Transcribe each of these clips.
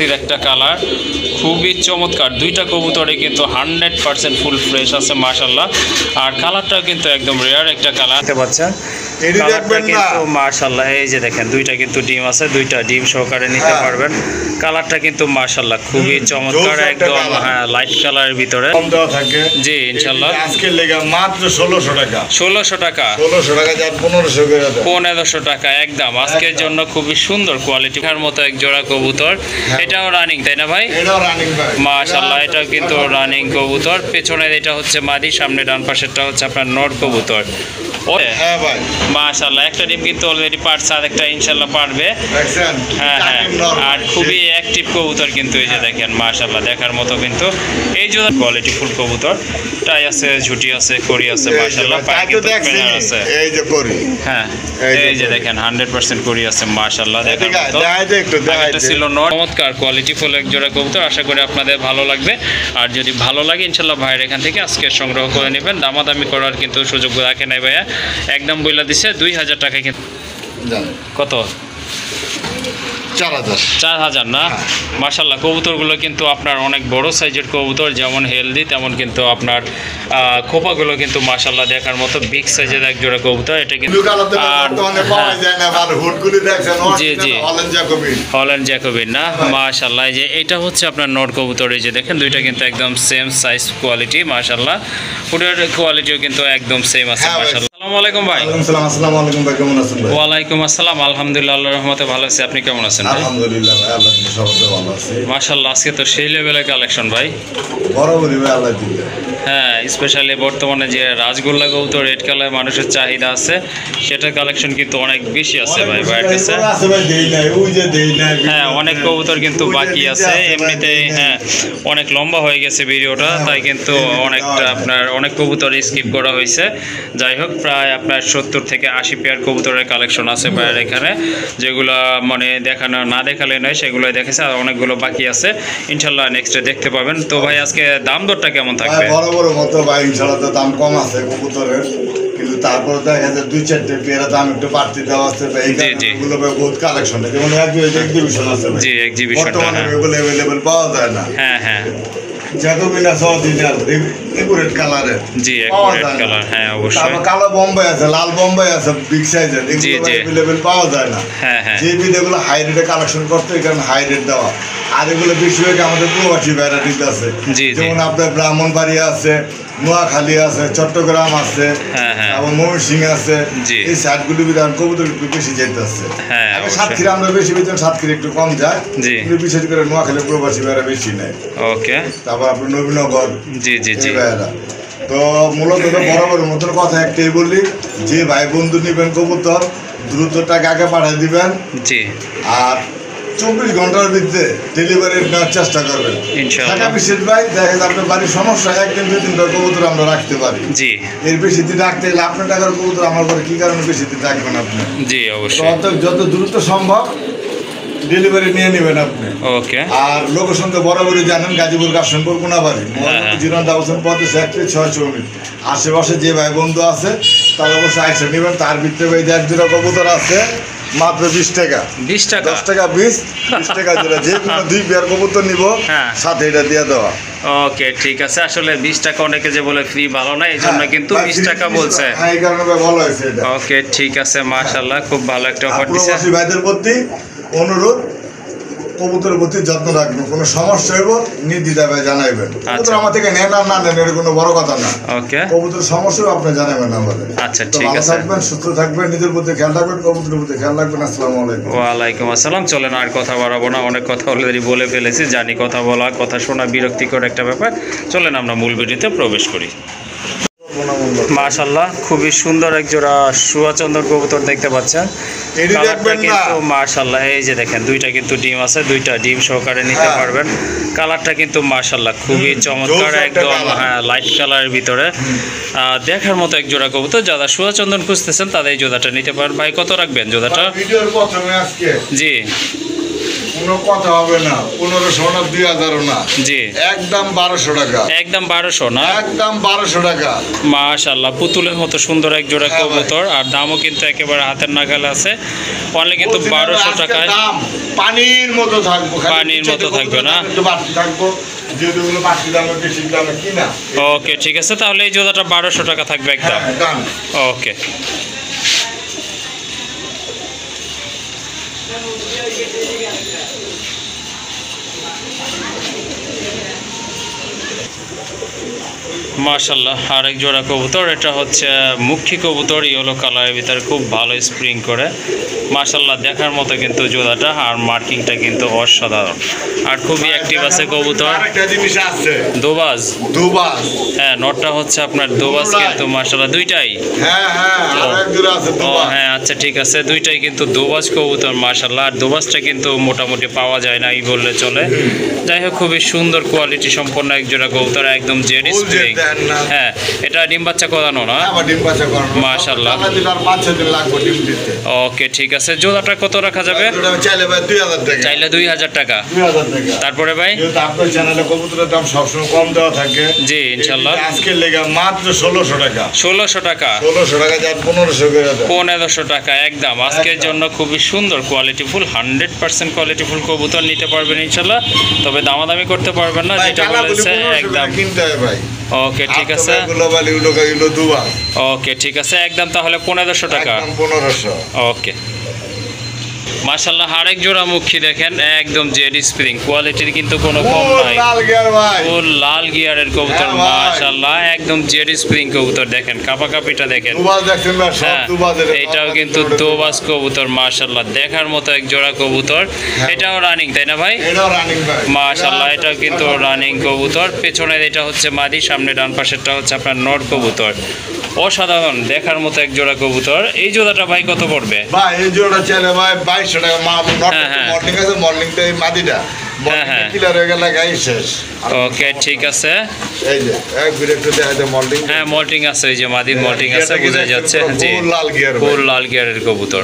অস্থির একটা কালার, খুবই চমৎকার। দুইটা কবুতরে কিন্তু 100% ফুল ফ্রেশ আছে মাশাআল্লাহ। আর কালারটাও কিন্তু একদম রেয়ার একটা কালার দেখতে পাচ্ছেন। কালারটা কিন্তু মাশাআল্লাহ, এই যে দেখেন দুইটা কিন্তু ডিম আছে, দুইটা ডিম সহকারে নিতে পারবেন। কালারটা কিন্তু মাশাআল্লাহ খুবই চমৎকার, একদম লাইট কালারের ভিতরে জি ইনশাআল্লাহ। আজকে লেগা মাত্র 1600 টাকা। 1600 টাকা, 1600 টাকা যা 1500 করে দাও। 1500 টাকা একদম আজকের জন্য। খুবই সুন্দর কোয়ালিটির মতো এক জোড়া কবুতর, এটাও রানিং তাই না ভাই? এটাও রানিং ভাই মাশাআল্লাহ, এটাও কিন্তু রানিং কবুতর। পেছনে এটা হচ্ছে মাদি, সামনে ডান পাশেরটা হচ্ছে আপনার নর কবুতর। হ্যাঁ ভাই মাশাআল্লাহ, একটা ডিম কিন্তু অলরেডি পারছে, আর একটা ইনশাআল্লাহ পারবে। দেখছেন হ্যাঁ হ্যাঁ, আর খুবই অ্যাক্টিভ কবুতর কিন্তু এই যে দেখেন মাশাআল্লাহ, দেখার মতো কিন্তু এই যে কোয়ালিটি ফুল কবুতর। টাই আছে, ঝুটি আছে, করি আছে মাশাআল্লাহ, পায়ে কিন্তু প্যানার আছে। এই যে করি, হ্যাঁ এই যে দেখেন 100% করি আছে মাশাআল্লাহ, দেখার মতো। এটা ছিল চমৎকার কোয়ালিটি ফুল এক জোড়া কবুতর। আশা করি আপনাদের ভালো লাগবে, আর যদি ভালো লাগে ইনশাআল্লাহ ভাইয়ের এখান থেকে আজকে সংগ্রহ করে নেবেন। দামাদামি করার কিন্তু সুযোগ রাখে নাই ভাইয়া, একদম বইলা দিছে 2000 টাকা। কিন্তু কত? 4000 না? মাশাআল্লাহ, কবুতরগুলো কিন্তু আপনার অনেক বড় সাইজের কবুতর, যেমন হেলদি তেমন কিন্তু আপনার খোপাগুলো কিন্তু মাশাআল্লাহ দেখার মতো বিগ সাইজের এক জোড়া কবুতর। এটা কিন্তু জি জি হল্যান্ড জ্যাকোবিন না? মাশাআল্লাহ, এই যে এটা হচ্ছে আপনার নর কবুতর। এই যে দেখেন দুইটা কিন্তু একদম সেম সাইজ কোয়ালিটি মাশাআল্লাহ, ফুডের কোয়ালিটিও কিন্তু একদম সেম আছে মাশাআল্লাহ। আসসালামু আলাইকুম ভাই। আসসালামু আলাইকুম ভাই, কেমন আছেন ভাই? ওয়া আলাইকুম আসসালাম, আলহামদুলিল্লাহ আল্লাহর রহমতে ভালো আছি। আপনি কেমন আছেন ভাই? আলহামদুলিল্লাহ ভাই, আল্লাহ দিলে সবচেয়ে ভালো আছে মাশাআল্লাহ। আজকে তো সেই লেভেলের কালেকশন ভাই, বরাবরই ভাই আল্লাহ দিলে। হ্যাঁ, স্পেশালি বর্তমানে যে রাজগোল্লা কবুতর রেড কালার মানুষের চাহিদা আছে, সেটার কালেকশন কিন্তু অনেক বেশি আছে ভাই ভাইয়ের কাছে। হ্যাঁ, অনেক কবুতর কিন্তু বাকি আছে এমনিতেই। হ্যাঁ, অনেক লম্বা হয়ে গেছে ভিডিওটা, তাই কিন্তু অনেকটা আপনার অনেক কবুতর স্কিপ করা হয়েছে। যাই হোক, প্রায় আপনার 70 থেকে 80 পেয়ার কবুতরের কালেকশন আছে ভাইয়ের এখানে, যেগুলো মানে দেখানো না দেখালে নয়, সেগুলো দেখেছে। আর অনেকগুলো বাকি আছে, ইনশাল্লাহ নেক্সটে দেখতে পাবেন। তো ভাই আজকে দাম দরটা কেমন থাকবে? বড় মতো ভাই ইনশাআল্লাহ তো দাম কম আছে কবুতরের, কিন্তু তারপর দেখা যায় 2-4টে পেয়ারা দাম একটু বাড়তি দেওয়া আছে। এইগুলো বহুত কালেকশন, যেমন এক্সিবিশন আছে জি, এক্সিবিশন এগুলো अवेलेबल পাওয়া যায় না। হ্যাঁ হ্যাঁ, জ্যাকোবিন আছে অরিজিনাল একুরেট কালারের জি, একুরেট কালার। হ্যাঁ অবশ্যই, কালো বোম্বাই আছে, লাল বোম্বাই আছে বিগ সাইজের, এগুলো अवेलेबल পাওয়া যায় না। হ্যাঁ হ্যাঁ, যে বিদেগুলো হাই রেটে কালেকশন করতে, এখানে হাই রেট দেওয়া। আর এগুলো বেশিরভাগ আমাদের প্রবাসী ভ্যারাইটিতে আছে, যেমন আপনার ব্রাহ্মণবাড়িয়া আছে, নোয়াখালী আছে, চট্টগ্রাম আছে, এবং ময়মনসিংহ আছে। এই সাইডগুলি বিধান কবুতর একটু বেশি যেতে আছে। সাতক্ষীরা আমরা বেশি বেতন, সাতক্ষীরা একটু কম যায়, কিন্তু বিশেষ করে নোয়াখালী প্রবাসী ভাইরা বেশি নেয়। ওকে, তারপর আপনার নবীনগর জি জি জি ভাইরা। তো মূলত বরাবর মতন কথা একটাই বলি, যে ভাই বন্ধু নিবেন কবুতর দ্রুত টাকা আগে পাঠিয়ে দিবেন জি, আর 24 ঘন্টার ভিতরে ডেলিভারি নেওয়ার চেষ্টা করবেন ইনশাআল্লাহ। বিশেষ ভাই দেখা যায় আপনার বাড়ির সমস্যা, 1-2 দিন কবুতর আমরা রাখতে পারি জি, এর বেশি দিন রাখতে গেলে আপনার টাকার কবুতর আমার ঘরে কি কারণে বেশি দিন রাখবেন আপনি? জি অবশ্যই, যত দ্রুত সম্ভব ডেলিভারি নিয়ে নেবেন আপনি। ওকে, আর লোকেশন তো বরাবরই জানেন, গাজীপুর কাশনপুর কোনাবাড়ি, 0-619 আশেপাশে যে ভাই বন্ধু আছে তার অবশ্যই আইসা নেবেন। তার ভিতরে ভাই 1-2 কবুতর আছে মাত্র 20 টাকা, 10 টাকা 20 টাকা জোড়া, যে কোনো 2 পেয়ার কবুতর নিব সাথে এটা দিয়ে দেওয়া। ওকে ঠিক আছে, আসলে 20 টাকা অনেকে যে বলে ফ্রি ভালো না, এই জন্য কিন্তু 20 টাকা বলছে। এই কারণে ভালো হয়েছে এটা। ওকে ঠিক আছে, মাশাআল্লাহ খুব ভালো একটা অফার দিছে। প্রবাসী ভাইদের প্রতি অনুরোধ, কবুতরের প্রতি যত্ন রাখবেন, কোনো সমস্যা হইব নির্দ্বিধায় জানাইবেন। কবুতর আমার থেকে নেন আর না নেন এর কোনো বড় কথা না। ওকে, কবুতর সমস্যা আপনি জানাবেন আমাদের। আচ্ছা ঠিক আছে, থাকবেন, সুস্থ থাকবেন, নিজের প্রতি খেয়াল রাখবেন, কবুতরের প্রতি খেয়াল রাখবেন। আসসালামু আলাইকুম। ওয়া আলাইকুম আসসালাম। চলেন আর কথা বাড়াবো না, অনেক কথা অলরেডি বলে ফেলেছি, জানি কথা বলা কথা শোনা বিরক্তিকর একটা ব্যাপার। চলেন আমরা মূল ভিডিওতে প্রবেশ করি। মাশাআল্লাহ, খুবই সুন্দর এক জোড়া সুয়াচন্দর কবুতর দেখতে পাচ্ছেন। কিন্তু মাশাআল্লাহ, এই যে দেখেন দুইটা কিন্তু ডিম আছে, দুইটা ডিম সহকারে নিতে পারবেন। কালারটা কিন্তু মাশাআল্লাহ খুবই চমৎকার, একদম লাইট কালারের ভিতরে দেখার মতো এক জোড়া কবুতর। যারা সুয়াচন্দন খুঁজতেছেন তাদের এই জোড়াটা নিতে পারেন। ভাই কত রাখবেন জোড়াটা? জি কোনো কথা হবে না, 1500 না 2000 না, জি একদম 1200 টাকা, একদম 1200 না, একদম 1200 টাকা। মাশাআল্লাহ, পুতুলের মতো সুন্দর এক জোড়া হ্যাঁ ভাই। কবুতর, আর দামও কিন্তু একেবারে হাতের নাগালে আছে। অনলি কিন্তু 1200 টাকায় দাম পানির মতো থাকবো, খালি পানির মতো থাকবে না? একটু বাড়তি থাকবো, যেহেতু ওগুলো বাড়তি দামে বেশি দামে কিনা। ওকে ঠিক আছে, তাহলে এই জোড়াটা 1200 টাকা থাকবে একদম। হ্যাঁ, দাম। ওকে মাশাআল্লাহ, আরেক জোড়া কবুতর, এটা হচ্ছে মুখী কবুতর, ইয়েলো কালারের ভিতরে খুব ভালো স্প্রিং করে। মাশাআল্লাহ, দেখার মতো কিন্তু জোড়াটা, আর মার্কিংটা কিন্তু অসাধারণ, আর খুবই অ্যাক্টিভ আছে কবুতর। আরেকটা জিনিস আছে, দোবাজ, দুবাস। হ্যাঁ নটটা হচ্ছে আপনার দোবাজ কিন্তু মাশাআল্লাহ দুইটাই। হ্যাঁ হ্যাঁ, আরেক জোড়া আছে ও দুবাস। হ্যাঁ আচ্ছা ঠিক আছে, দুইটাই কিন্তু দোবাজ কবুতর মাশাআল্লাহ। আর দোবাজটা কিন্তু মোটামুটি পাওয়া যায় না এই বললে চলে। যাই হোক, খুবই সুন্দর কোয়ালিটি সম্পন্ন এক জোড়া কবুতর, একদম জেড স্প্রিং। হ্যাঁ, এটা ডিম বাচ্চা করানো না? আবার ডিম বাচ্চা করানো। মাশাআল্লাহ। আমরা দিলে আর 5-6 দিন লাগবে ডিম দিতে। ওকে ঠিক আছে, জোড়াটা কত রাখা যাবে? জোড়া চাইলে ভাই 2000 টাকা। চাইলে 2000 টাকা। 2000 টাকা। তারপরে ভাই? যেহেতু আপনার চ্যানেলে কবুতরের দাম সবসময় কম দেওয়া থাকে। জি ইনশাআল্লাহ। আজকে লেগে মাত্র 1600 টাকা। 1600 টাকা। 1600 টাকা যার 1500 করে দেয়। 1500 টাকা একদম। আজকের একদম। জন্য খুবই সুন্দর কোয়ালিটিফুল, 100% কোয়ালিটিফুল কবুতর নিতে পারবেন ইনশাআল্লাহ। তবে দামাদামি করতে পারবেন না, ভাই, যেটা কালাগুলি বলেছে 1500 একদম। টাকা কিনতে হয় ভাই। ওকে ঠিক আছে, গ্লোবালি উলো দুবার। ওকে ঠিক আছে, একদম তাহলে 1500 টাকা। একদম 1500। ওকে মাশাআল্লাহ, আরেক জোড়া মুখী দেখেন, একদম জেড স্প্রিং, কোয়ালিটির কিন্তু কোনো কম নাই। লাল গিয়ার ভাই। ফুল লাল গিয়ারের কবুতর হ্যাঁ ভাই। মাশাআল্লাহ, একদম জেড স্প্রিং কবুতর, দেখেন কাপাকাপিটা দেখেন। দুবাস দেখছেন ভাই, সব হ্যাঁ, দুবাসের। এটাও কিন্তু দোবাস কবুতর মাশাআল্লাহ, দেখার মতো এক জোড়া কবুতর। এটাও রানিং তাই না ভাই? এটাও রানিং ভাই। মাশাআল্লাহ, এটাও কিন্তু রানিং কবুতর। পেছনের এটা হচ্ছে মাদি, সামনে ডান পাশেরটা হচ্ছে আপনার নর কবুতর। অসাধারণ, দেখার মতো এক জোড়া কবুতর। এই জোড়াটা ভাই কত পড়বে? ভাই এই জোড়া চাইলে ভাই 2200 টাকা। হ্যাঁ, হ্যাঁ। মর্নিং আছে, মর্নিংটা এই মাদিটা হ্যাঁ। কিলার হয়ে গেলে গাই শেষ। ওকে ঠিক আছে, এই যে এক ঘুরে একটু দেখা যায় মর্নিং। হ্যাঁ মল্টিং আছে, এই যে মাদির মল্টিং আছে, বোঝা যাচ্ছে। জি ফুল লাল গিয়ার ফুল লাল গিয়ারের কবুতর।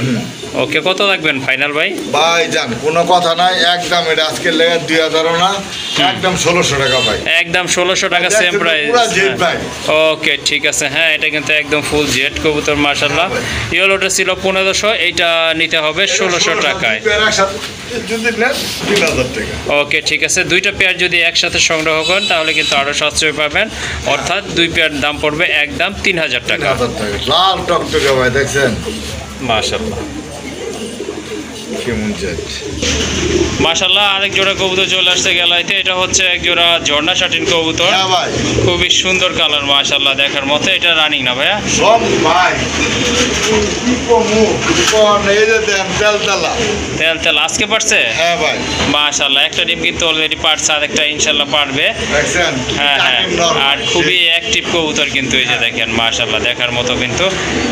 ওকে, কত রাখবেন ফাইনাল ভাই? ভাই জান, কোনো কথা নাই, একদম এটা আজকে লেগে 2000 না, একদম 1600 টাকা ভাই। একদম 1600 টাকা সেম প্রাইস। পুরা জেড ভাই। ওকে ঠিক আছে, হ্যাঁ এটা কিন্তু একদম ফুল জেড কবুতর মাশাআল্লাহ। ইয়েলোটা ছিল 1500, এইটা নিতে হবে 1600 টাকায়। যদি নেন 3000 টাকা। ওকে ঠিক আছে, দুইটা পেয়ার যদি একসাথে সংগ্রহ করেন তাহলে কিন্তু আরও সাশ্রয় পাবেন, অর্থাৎ দুই পেয়ার দাম পড়বে একদম 3000 টাকা। 3000 টাকা। লাল টকটকে ভাই, দেখছেন মাশাআল্লাহ কেমন জেড। মাশাআল্লাহ, আরেক জোড়া কবুতর চলে আসছে গেলাইতে। এটা হচ্ছে এক জোড়া ঝর্ণা শাটিন কবুতর, হ্যাঁ ভাই, খুবই সুন্দর কালার মাশাআল্লাহ, দেখার মতো। এটা রানিং না ভাইয়া? সব ভাই কি কমু কোন এই যে দেন তেলতলা। তেল তেল আজকে পারছে? হ্যাঁ ভাই, মাশাআল্লাহ, একটা ডিম কিন্তু অলরেডি পারছে, আর একটা ইনশাআল্লাহ পারবে। দেখছেন। হ্যাঁ হ্যাঁ, আর খুবই অ্যাক্টিভ কবুতর কিন্তু, এই যে দেখেন মাশাআল্লাহ, দেখার মতো কিন্তু।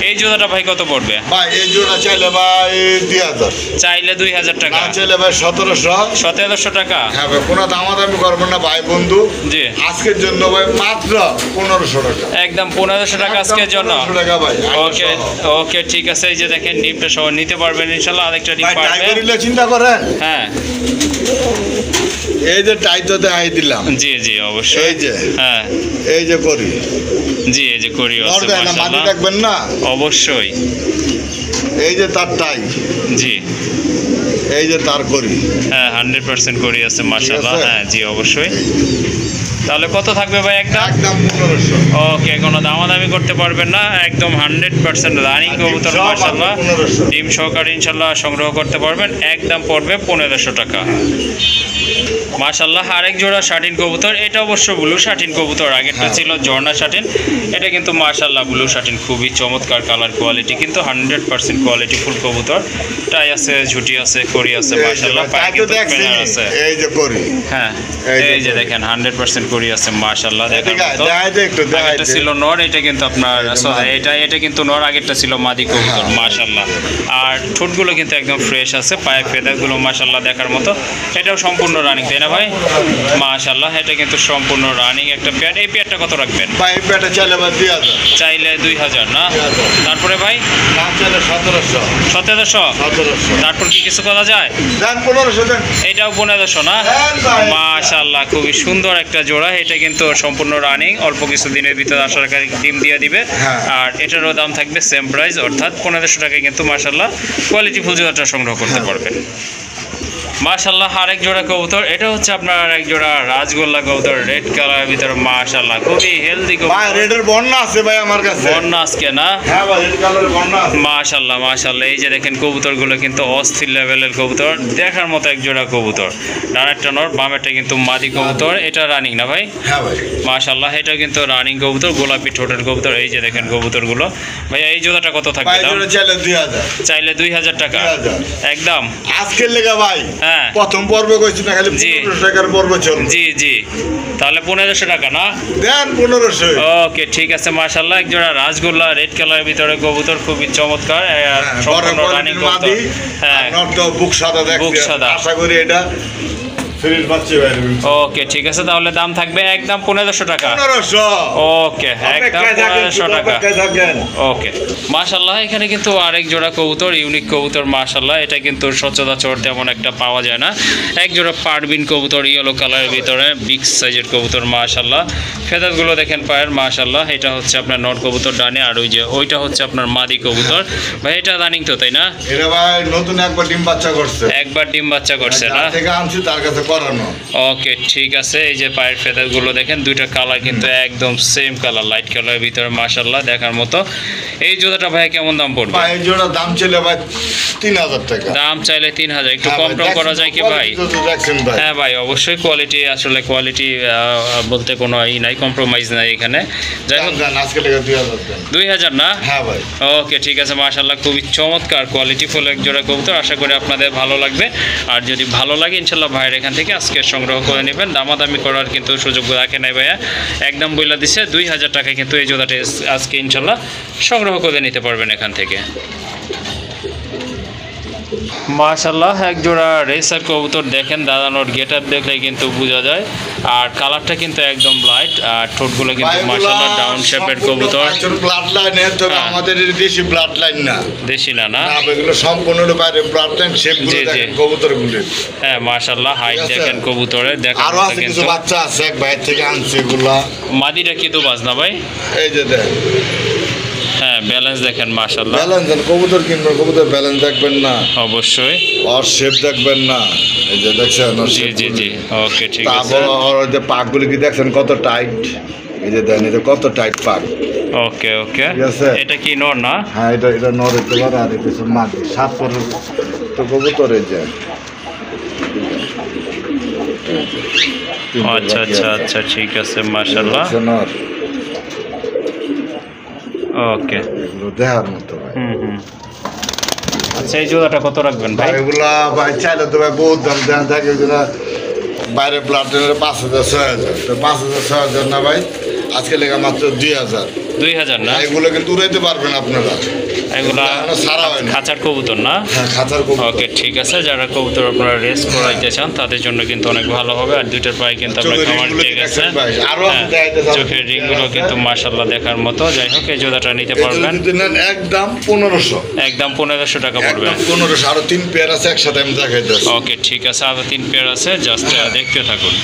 এই জোড়াটা ভাই কত পড়বে? ভাই এই জোড়া চাইলে ভাই 2000, চাইলে 2000 টাকা। না চাইলে ভাই 1700। 1700 টাকা। হ্যাঁ ভাই, কোনো দামাদামি করবেন না ভাই বন্ধু। জি আজকের জন্য ভাই মাত্র 1500 টাকা। একদম 1500 টাকা আজকের জন্য। 1500 টাকা ভাই। ওকে ওকে ঠিক আছে, এই যে দেখেন ডিমটা সহ নিতে পারবেন ইনশাআল্লাহ, আরেকটা ডিম ভাই টাই পারবে। করিলে চিন্তা করেন। হ্যাঁ এই যে টাইতে আই দিলাম, জি জি অবশ্যই। এই যে হ্যাঁ এই যে করি জি, এই যে করি আছে নড়বে না, মাটি মাশাআল্লাহ, রাখবেন না। অবশ্যই। এই যে তার টাই, জি এই যে তার করি। হ্যাঁ 100% করি আছে মাশাআল্লাহ। ঠিক আছে? হ্যাঁ জি অবশ্যই। তাহলে কত থাকবে ভাই একটা? একদম 1500। ওকে, কোনো দামাদামি করতে পারবেন না, একদম 100% রানিং কবুতর সব মাশাআল্লাহ। 1500। ডিম সহকারে ইনশাআল্লাহ সংগ্রহ করতে পারবেন, একদম পড়বে 1500 টাকা। মাশাআল্লাহ, আরেক জোড়া শাটিন কবুতর, এটা অবশ্য ব্লু শাটিন কবুতর, আগেরটা ছিল ঝর্ণা শাটিন। এটা কিন্তু মাশাআল্লাহ ব্লু শাটিন, খুবই চমৎকার কালার কোয়ালিটি, কিন্তু 100% কোয়ালিটি ফুল কবুতর। টাই আছে, ঝুটি আছে, করি আছে মাশাআল্লাহ, পায়ে কিন্তু প্যানার আছে। এই যে করি। হ্যাঁ এই যে এই যে দেখেন 100% করি আছে মাশাআল্লাহ। দেখা এটা ছিল নর, এটা কিন্তু আপনার এটা কিন্তু নর, আগেরটা ছিল মাদি কবুতর মাশাআল্লাহ। আর ঠোঁটগুলো কিন্তু একদম ফ্রেশ আছে, পায়ে ফেদাগুলো মাশাআল্লাহ দেখার মতো। এটাও সম্পূর্ণ রানিং তাই না ভাই? মাশাআল্লাহ, এটা কিন্তু সম্পূর্ণ রানিং একটা পেয়ার। এই পেয়ারটা কত রাখবেন ভাই? এই পেয়ারটা চাইলে 2000 না? তারপরে ভাই দাম চাইলে 1700। তারপর কি কিছু করা যায়? দেন 1500 দেন। এটাও 1500 না? মাশাআল্লাহ, খুবই সুন্দর একটা জোড়া। এটা কিন্তু সম্পূর্ণ রানিং, অল্প কিছু দিনের ভিতরে আশা রাখি ডিম দিয়ে দিবে। আর এটারও দাম থাকবে সেম প্রাইস, অর্থাৎ 1500 টাকায় কিন্তু মাশাআল্লাহ কোয়ালিটি ফুল জোড়াটা সংগ্রহ করতে পারবেন। মাশাআল্লাহ, আরেক জোড়া কবুতর, এটা হচ্ছে আপনার এক জোড়া রাজগোল্লা কবুতর, রেড কালারের ভিতরে মাশাআল্লাহ খুবই হেলদি কবুতর। ভাই রেডের বন্যা আছে ভাই আমার কাছে। বন্যা আজকে না? হ্যাঁ ভাই, রেড কালারের বন্যা আছে। মাশাআল্লাহ মাশাআল্লাহ, এই যে দেখেন কবুতরগুলো কিন্তু অস্থির লেভেলের কবুতর, দেখার মতো এক জোড়া কবুতর। ডানেরটা নর, বামেরটা কিন্তু মাদি কবুতর। এটা রানিং না ভাই? হ্যাঁ ভাই মাশাআল্লাহ, এটা কিন্তু রানিং কবুতর, গোলাপি ঠোঁটের কবুতর। এই যে দেখেন কবুতরগুলো। ভাইয়া এই জোড়াটা কত থাকবে ভাই? দাম? চাইলে 2000। চাইলে 2000 টাকা একদম আজকের লেগা ভাই। হ্যাঁ, প্রথম পর্ব কইছি না, খালি 1500 টাকার পর্ব চল। জি জি, তাহলে 1500 টাকা না? দেন 1500। ওকে ঠিক আছে মাশাআল্লাহ, এক জোড়া রাজগোল্লা রেড কালারের ভিতরে কবুতর, খুবই চমৎকার। সম্পূর্ণ রানিং কবুতর। হ্যাঁ, নট তো বুক সাদা দেখতে, বুক সাদা। আশা করি এটা ফ্রিজ বাচ্চা ভাই। ওকে ঠিক আছে, তাহলে দাম থাকবে একদম 1500 টাকা। 1500। ওকে, একদম 1500 টাকা। ওকে মাশাআল্লাহ, এখানে কিন্তু আরেক জোড়া কবুতর, ইউনিক কবুতর মাশাআল্লাহ। এটা কিন্তু সচরাচর তেমন একটা পাওয়া যায় না। এক জোড়া পারবিন কবুতর, ইয়েলো কালারের ভিতরে, বিগ সাইজের কবুতর মাশাআল্লাহ। ফেদারগুলো দেখেন পায়ের মাশাআল্লাহ। এটা হচ্ছে আপনার নর কবুতর ডানে, আর ওই যে ওইটা হচ্ছে আপনার মাদি কবুতর। ভাই এটা রানিং তো তাই না? এটা ভাই নতুন একবার ডিম বাচ্চা করছে। একবার ডিম বাচ্চা করছে না? থেকে আনছি তার কাছে করানো। ওকে ঠিক আছে, এই যে পায়ের ফেদারগুলো দেখেন, দুইটা কালার কিন্তু একদম সেম কালার, লাইট কালারের ভিতরে মাশাআল্লাহ দেখার মতো। এই জোড়াটা ভাই কেমন দাম পড়বে? ভাই এই জোড়া দাম চাইলে ভাই 3000 টাকা। দাম চাইলে 3000, একটু কম টম করা যায় কি ভাই? হ্যাঁ ভাই, অবশ্যই কোয়ালিটি, আসলে কোয়ালিটি বলতে কোনো ই নাই, কম্প্রোমাইজ নাই এখানে। যাই হোক আজকে লেগে 2000 না? হ্যাঁ ভাই। ওকে ঠিক আছে মাশাআল্লাহ, খুবই চমৎকার কোয়ালিটি ফুল এক জোড়া কবুতর। আশা করি আপনাদের ভালো লাগবে, আর যদি ভালো লাগে ইনশাল্লাহ ভাইয়ের এখান থেকে আজকে সংগ্রহ করে নেবেন। দামাদামি করার কিন্তু সুযোগ রাখে নাই ভাইয়া, একদম বইলা দিচ্ছে 2000 টাকায় কিন্তু এই জোড়াটা আজকে ইনশাল্লাহ সংগ্রহ করে নিতে পারবেন এখান থেকে। মাশাআল্লাহ, এক জোড়া রেসার কবুতর দেখেন, দাদানোর গেট আপ দেখলে কিন্তু বোঝা যায়। আর কালারটা কিন্তু একদম লাইট, আর ঠোঁটগুলো কিন্তু মাশাআল্লাহ ডাউন শেপের কবুতর। ব্লাড লাইনের, তবে আমাদের দেশি ব্লাড লাইন না। দেশি না? না, এগুলো সম্পূর্ণ বাইরে ব্লাড লাইন শেপগুলো দেখেন কবুতরগুলো। হ্যাঁ মাশাআল্লাহ, হাইট দেখেন কবুতরের, দেখেন আরো আছে কিছু বাচ্চা আছে, এক ভাই থেকে আনছে এগুলা। মাদিটা কি তো বাজ না ভাই? এই যে দেখ, হ্যাঁ ব্যালেন্স দেখেন মাশাআল্লাহ। ব্যালেন্স দেন, কবুতর কিনবেন, কবুতর ব্যালেন্স দেখবেন না অবশ্যই, আর শেপ দেখবেন না। এই যে দেখছেন, জি জি জি, ওকে ঠিক আছে। তারপর ওই যে পাকগুলো কি দেখছেন কত টাইট, এই যে দেন, এটা কত টাইট পাক। ওকে ওকে, ঠিক আছে। এটা কি নর না? হ্যাঁ, এটা নরের তোলার, আর এটা হচ্ছে মাদি। 7 পরের তো কবুতর। এই যে আচ্ছা আচ্ছা আচ্ছা, ঠিক আছে মাশাআল্লাহ। নর। ওকে, এগুলো দেখার মতো ভাই। আচ্ছা, এই জোড়াটা কত রাখবেন ভাই? এগুলা ভাই চাইলে তো ভাই বহুত দাম দেন থাকে, বাইরে ব্লাড 5000 6000, তো 5000 6000 না ভাই, আজকে লেগে মাত্র 2000। 2000 না? এগুলো কিন্তু উড়াইতে পারবেন আপনারা, এগুলা সারা হয় না। খাঁচার কবুতর না? হ্যাঁ, খাঁচার কবুতর। ওকে ঠিক আছে, যারা কবুতর আপনারা রেস করাইতে চান তাদের জন্য কিন্তু অনেক ভালো হবে। আর দুইটার পায়ে কিন্তু আপনার খামার ঠিক আছে, চোখের রিংগুলো কিন্তু মাশাআল্লাহ দেখার মতো। যাই হোক, এই জোড়াটা নিতে পারবেন একদম 1500। একদম 1500 টাকা পড়বে। 1500। আরো 3 পেয়ার আছে, একসাথে আমি দেখাইতেছি। ওকে ঠিক আছে, আরো 3 পেয়ার আছে, জাস্ট দেখতে থাকুন।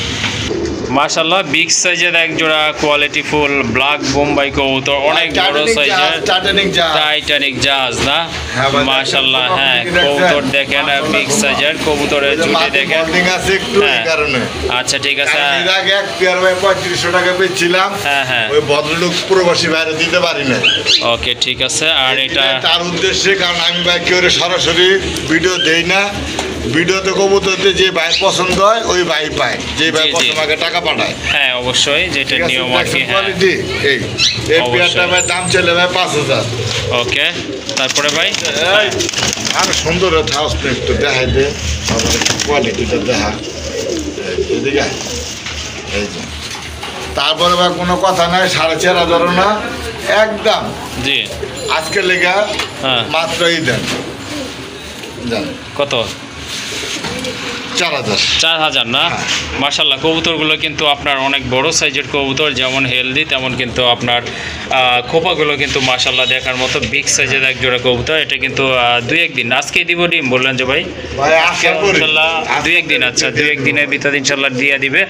মাশাআল্লাহ, বিগ সাইজের এক জোড়া কোয়ালিটি ফুল ব্ল্যাক বোম্বাই কবুতর, অনেক বড় সাইজের টাইটানিক জাহাজ না? মাশাআল্লাহ, হ্যাঁ কবুতর দেখেন, বিগ সাইজের কবুতরের জুটি দেখেন। আচ্ছা ঠিক আছে, এর আগে এক পেয়ার ভাই 3500 টাকা পেয়েছিলাম। হ্যাঁ হ্যাঁ, ওই ভদ্রলোক প্রবাসী বাইরে দিতে পারি না। ওকে ঠিক আছে, আর এটা তার উদ্দেশ্যে, কারণ আমি ভাই কেউ সরাসরি ভিডিও দেই না। ভিডিওতে কবুতরতে যে ভাই পছন্দ হয় ওই ভাই পায়, যে ভাই আমাকে টাকা পাঠায়। হ্যাঁ অবশ্যই, যেটা নিয়ম আর কি। কোয়ালিটি এই পেয়ারটা ভাই দাম চলে ভাই 5000। ওকে, তারপরে ভাই আরো সুন্দর হাউস একটু দেখাই দে, কোয়ালিটিটা দেখা। এদিকে এই যে তারপরে ভাই কোনো কথা নাই, 4,500 না একদম। জি আজকে লেগা মাত্রই দেন কত? 4,000 না? মাশাআল্লাহ কবুতরগুলো কিন্তু আপনার অনেক বড় সাইজের কবুতর, যেমন হেলদি তেমন কিন্তু আপনার খোপাগুলো কিন্তু মাশাআল্লাহ দেখার মতো বিগ সাইজের এক জোড়া কবুতর। এটা কিন্তু 2-1 দিন আজকেই দিব ডিম বললেন যে ভাই? ইনশাল্লাহ 2-1 দিন। আচ্ছা 2-1 দিনের ভিতরে ইনশাল্লাহ দিয়ে দিবে।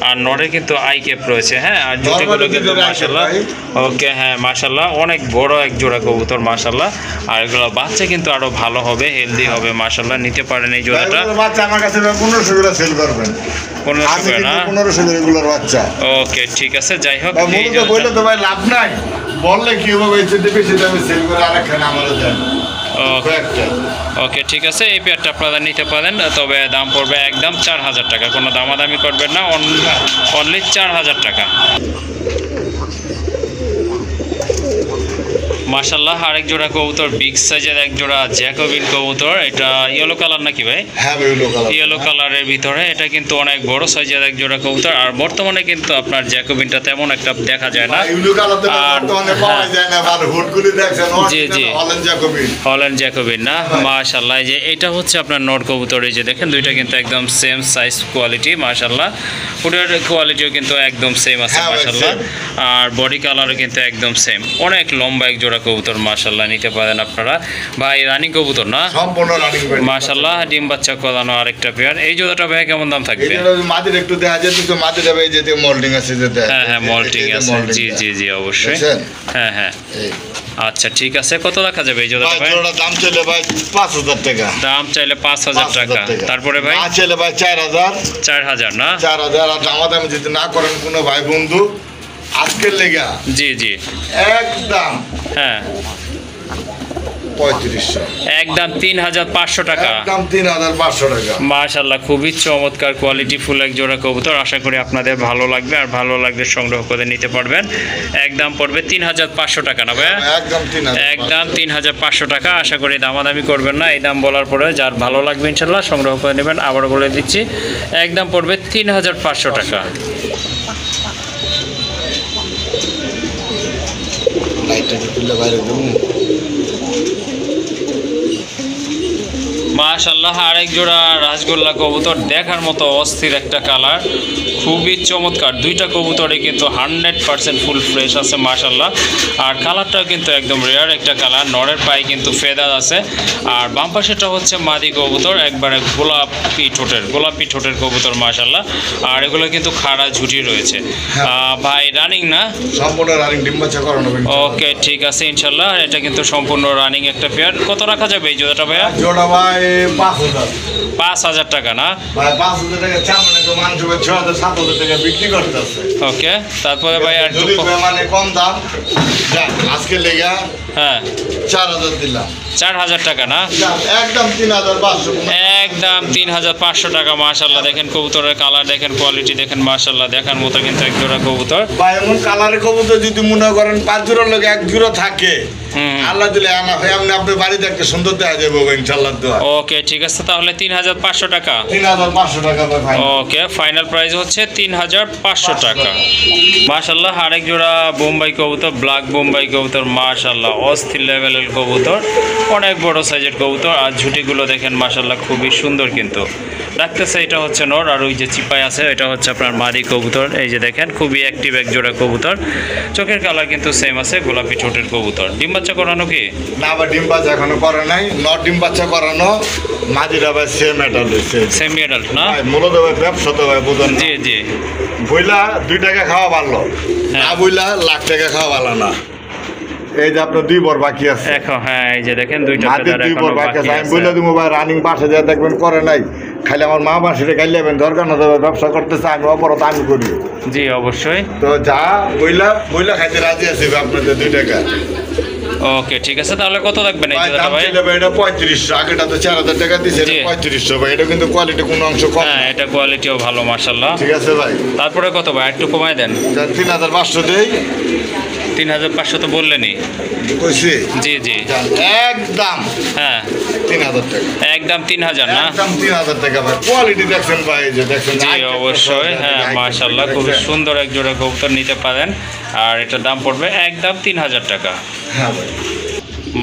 আর নরে কিন্তু আই ক্যাপ রয়েছে, হ্যাঁ। আর জুটিগুলো কিন্তু মাশাআল্লাহ ওকে, হ্যাঁ মাশাআল্লাহ অনেক বড় এক জোড়া কবুতর মাশাআল্লাহ। আর এগুলো বাচ্চা কিন্তু আরো ভালো হবে, হেলদি হবে মাশাআল্লাহ। নিতে পারেন এই জোড়াটা। বাচ্চা আমার কাছে 1500 করে সেল করবেন। 1500 করে না? 1500 করে এগুলোর বাচ্চা। ওকে ঠিক আছে, যাই হোক এই যে বললে তো ভাই লাভ নাই, বললে কি হবে এই যে বেশি দামে সেল করে আরেকখানে আমারও দেন। ওকে ঠিক আছে, এই পেয়ারটা আপনারা নিতে পারেন, তবে দাম পড়বে একদম 4,000 টাকা। কোনো দামাদামি করবেন না, অনলি 4,000 টাকা। মাশাআল্লাহ আরেক জোড়া কবুতর, বিগ সাইজের এক জোড়া জ্যাকোবিন কবুতর। এটা ইয়েলো কালার নাকি ভাই? হ্যাঁ ইয়েলো কালারের ভিতরে। এটা কিন্তু অনেক বড় সাইজের এক জোড়া কবুতর। আর বর্তমানে কিন্তু আপনার জ্যাকোবিনটা তেমন একটা দেখা যায় না। জি জি হল্যান্ড জ্যাকোবিন না? মাশাআল্লাহ এই যে এটা হচ্ছে আপনার নর কবুতর। এই যে দেখেন দুইটা কিন্তু একদম সেম সাইজ কোয়ালিটি মাশাআল্লাহ। ফুডের কোয়ালিটিও কিন্তু একদম সেম আছে মাশাআল্লাহ। আর বডি কালারও কিন্তু একদম সেম। অনেক লম্বা এক জোড়া কবুতর মাশাআল্লাহ, নিতে পারেন আপনারা। ভাই রানিং কবুতর না? সম্পূর্ণ রানিং মাশাআল্লাহ, ডিম বাচ্চা করানো আরেকটা পেয়ার। এই জোড়াটা ভাই কেমন দাম থাকবে? এটা মাদির একটু দেখা যায় তো, মাদির ভাই যে মোল্ডিং আছে যেটা। হ্যাঁ মোল্ডিং আছে, জি জি জি অবশ্যই। হ্যাঁ আচ্ছা ঠিক আছে, কত রাখা যাবে এই জোড়াটা ভাই? জোড়া দাম চাইলে ভাই 5,000 টাকা। দাম চাইলে 5,000 টাকা। তারপরে ভাই চাইলে ভাই 4,000 না? 4,000। আর দামাদামি যদি না করেন কোনো ভাই বন্ধু আজকের লেগা জি জি একদম হ্যাঁ 3500, একদম 3,500 টাকা। একদম 3,500 টাকা। মাশাআল্লাহ খুবই চমৎকার কোয়ালিটি ফুল এক জোড়া কবুতর। আশা করি আপনাদের ভালো লাগবে, আর ভালো লাগলে সংগ্রহ করে নিতে পারবেন। একদম পড়বে 3,500 টাকা না ভাই? একদম 3,500 টাকা। আশা করি দামাদামি করবেন না। এই দাম বলার পরে যার ভালো লাগবে ইনশাল্লাহ সংগ্রহ করে নেবেন। আবারও বলে দিচ্ছি একদম পড়বে 3,500 টাকা। মাশাআল্লাহ আরেক জোড়া রাসগোল্লা কবুতর, দেখার মতো অস্থির একটা কালার, খুবই চমৎকার। দুইটা কবুতরে কিন্তু 100% ফুল ফ্রেশ আছে মাশাআল্লাহ। আর কালারটাও কিন্তু একদম রেয়ার একটা কালার। নরের পায়ে কিন্তু ফেদার আছে। আর বাম পাশেটা হচ্ছে মাদি কবুতর, একবারে গোলাপি ঠোঁটের কবুতর মাশাআল্লাহ। আর এগুলো কিন্তু খাড়া ঝুটি রয়েছে। ভাই রানিং না? সম্পূর্ণ রানিং, ডিম বাচ্চা করানো। ওকে ঠিক আছে ইনশাআল্লাহ। এটা কিন্তু সম্পূর্ণ রানিং একটা পেয়ার। কত রাখা যাবে এই জোড়াটা ভাইয়া? জোড়া ভাই 5,000 টাকা না? ভাই 5,000 টাকা চামড়া তো মানুষ 6,000-7,000 টাকা বিক্রি করতেছে। ওকে তারপরে ভাই আর মানে কম দাম আজকে লেগা হ্যাঁ 4,000 দিলাম। 4,000 টাকা না? একদম 3,500, একদম 3,500 টাকা। মাশাআল্লাহ দেখেন কবুতরের কালার দেখেন, কোয়ালিটি দেখেন মাশাআল্লাহ, দেখার মতো কিন্তু এক জোড়া কবুতর। ভাই এমন কালারের কবুতর যদি মনে করেন 5 জোড়ার লোক 1 জোড়া থাকে, আল্লাহ দিলে আনা হয় আপনি আপনার বাড়িতে একটা সুন্দর দেখা যাবে ইনশাআল্লাহ। ওকে ঠিক আছে, তাহলে 3,500 টাকা। 3,500 টাকা ভাই। ওকে ফাইনাল প্রাইস হচ্ছে 3,500 টাকা। মাশাআল্লাহ আরেক জোড়া বোম্বাই কবুতর, ব্ল্যাক বোম্বাই কবুতর মাশাআল্লাহ অস্থির লেভেলের কবুতর, অনেক বড় সাইজের কবুতর। আর ঝুটিগুলো দেখেন মাশাআল্লাহ খুবই সুন্দর কিন্তু লাগতেছে। এটা হচ্ছে নর, আর ওই যে চিপাই আছে এটা হচ্ছে আপনার মাদি কবুতর। এই যে দেখেন খুবই অ্যাক্টিভ এক জোড়া কবুতর। চোখের কালার কিন্তু সেম আছে, গোলাপি ঠোঁটের কবুতর। ডিম বাচ্চা করানো কি না? আবার ডিম বাচ্চা এখনো করে নাই। নর ডিম বাচ্চা করানো, মাদিরা ভাই সেম অ্যাডাল্ট হইছে। সেম অ্যাডাল্ট না? মূলত ভাই ব্যবসা তো ভাই বুঝুন। জি জি বইলা 2 টাকা খাওয়া ভালো না, বইলা লাখ টাকা খাওয়া ভালো না। এই যে আপনার 2 বর বাকি আছে এখন। হ্যাঁ এই যে দেখেন 2টা ফেদার বাকি এখনো বাকি আছে। আমি বলে দিব ভাই রানিং পাশে যা দেখবেন করে নাই, খালি আমার মা বাসিরে গাইলেবেন, দরকার না দেবে ব্যবসা করতেছে আমি অপরাধ আমি করি। জি অবশ্যই। তো যা বইলা খাইতে রাজি আছি আপনাদের 2 টাকা। ওকে ঠিক আছে, তাহলে কত রাখবেন এই জোড়াটা ভাই? এটা 3500, আগেটা তো 4000 টাকা দিছে, 3500 ভাই। এটা কিন্তু কোয়ালিটি কোনো অংশ কম। হ্যাঁ, এটা কোয়ালিটিও ভালো মাশাআল্লাহ। ঠিক আছে ভাই, তারপরে কত ভাই? একটু কমায় দেন। 3500 দেই। 3500 তো বললেনই। কইছি? জি জি, একদম। হ্যাঁ, 3000 টাকা। একদম 3000 না? একদম 3000 টাকা ভাই। কোয়ালিটি দেখছেন ভাই, যে দেখছেন। জি অবশ্যই, হ্যাঁ মাশাআল্লাহ, খুব সুন্দর এক জোড়া কবুতর নিতে পারেন। আর এটার দাম পড়বে একদম 3000 টাকা। হ্যাঁ ভাই,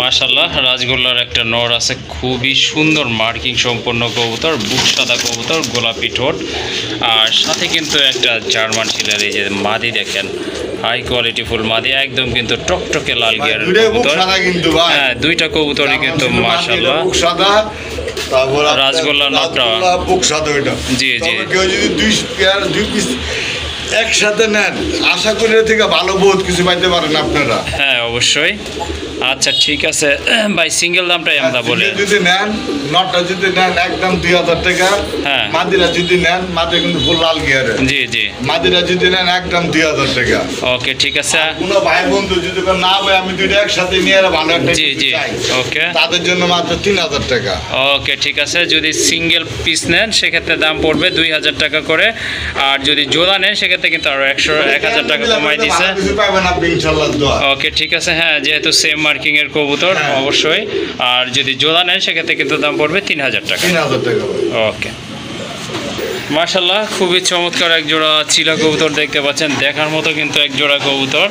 মাশাআল্লাহ, রাজগোল্লার একটা নর আছে, খুবই সুন্দর মার্কিং সম্পন্ন কবুতর, বুক সাদা কবুতর, গোলাপি ঠোঁট, আর সাথে কিন্তু একটা জার্মান শিলার এই যে মাদি দেখেন, হাই কোয়ালিটি ফুল মাদি, একদম কিন্তু টকটকে লাল গিয়ারের কবুতর। হ্যাঁ, দুইটা কবুতরই কিন্তু মাশাআল্লাহ। বুক সাদা, তারপর রাজগোল্লা নটটা বুক সাদা ওইটা। জি জি, কেউ যদি দুই পিস একসাথে নেন, আশা করি এর থেকে ভালো বহুত কিছু পাইতে পারেন আপনারা। হ্যাঁ অবশ্যই। আচ্ছা ঠিক আছে ভাই, সিঙ্গেল দামটাই আমরা বলি। যদি নেন, নটটা যদি নেন একদম 2000 টাকা। হ্যাঁ, মাদিরা যদি নেন, মাদি কিন্তু ফুল লাল গিয়ারে। জি জি, মাদিরা যদি নেন একদম 2000 টাকা। ওকে ঠিক আছে। কোনো ভাই বন্ধু যদি না ভাই আমি দুইটা একসাথে নিয়ে ভালো একটা জি জি, ওকে, তাদের জন্য মাত্র 3000 টাকা। ওকে ঠিক আছে। যদি সিঙ্গেল পিস নেন সেক্ষেত্রে দাম পড়বে 2000 টাকা করে, আর যদি জোড়া নেন সেক্ষেত্রে কিন্তু আরো 1000 টাকা কমাই দিছে। ওকে ঠিক আছে। হ্যাঁ, যেহেতু সেম মার্কিং এর কবুতর অবশ্যই, আর যদি জোড়া নেন সেক্ষেত্রে কিন্তু দাম পড়বে 3000 টাকা। ওকে মাশাআল্লাহ, খুবই চমৎকার এক জোড়া চিলা কবুতর দেখতে পাচ্ছেন, দেখার মতো কিন্তু এক জোড়া কবুতর।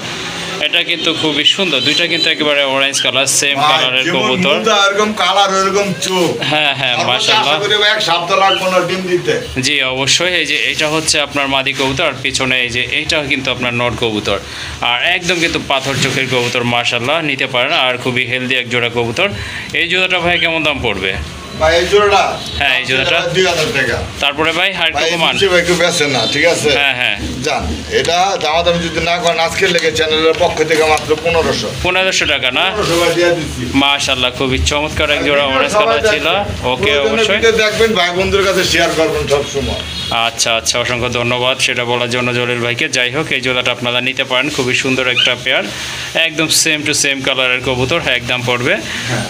এটা কিন্তু খুবই সুন্দর, দুইটা কিন্তু একেবারে অরেঞ্জ কালার, সেম কালারের কবুতর। এরকম কালার, এরকম চোখ। হ্যাঁ হ্যাঁ মাশাআল্লাহ, এক সপ্তাহ লাগবে না ডিম দিতে। জি অবশ্যই। এই যে এটা হচ্ছে আপনার মাদি কবুতর, আর পিছনে এই যে এইটা কিন্তু আপনার নর কবুতর, আর একদম কিন্তু পাথর চোখের কবুতর মাশাআল্লাহ, নিতে পারেন। আর খুবই হেলদি এক জোড়া কবুতর। এই জোড়াটা ভাই কেমন দাম পড়বে? ভাই এই জোড়াটা, হ্যাঁ এই জোড়াটা 2000 টাকা। তারপরে ভাই হার কমান ভাই একটু বেচেন না, ঠিক আছে? হ্যাঁ হ্যাঁ, জান এটা দামাদামি যদি না করেন, আজকের লেগে চ্যানেলের পক্ষ থেকে মাত্র 1500 টাকা না? 1500 দিয়ে দিচ্ছি। মাশাআল্লাহ, খুবই চমৎকার এক জোড়া অরেঞ্জ কালার ছিল। ওকে অবশ্যই দেখবেন, ভাই বন্ধুদের কাছে শেয়ার করবেন সব সময়। আচ্ছা আচ্ছা, অসংখ্য ধন্যবাদ সেটা বলার জন্য জলিল ভাইকে। যাই হোক, এই জোড়াটা আপনারা নিতে পারেন, খুবই সুন্দর একটা পেয়ার, একদম সেম টু সেম কালারের কবুতর। একদম পড়বে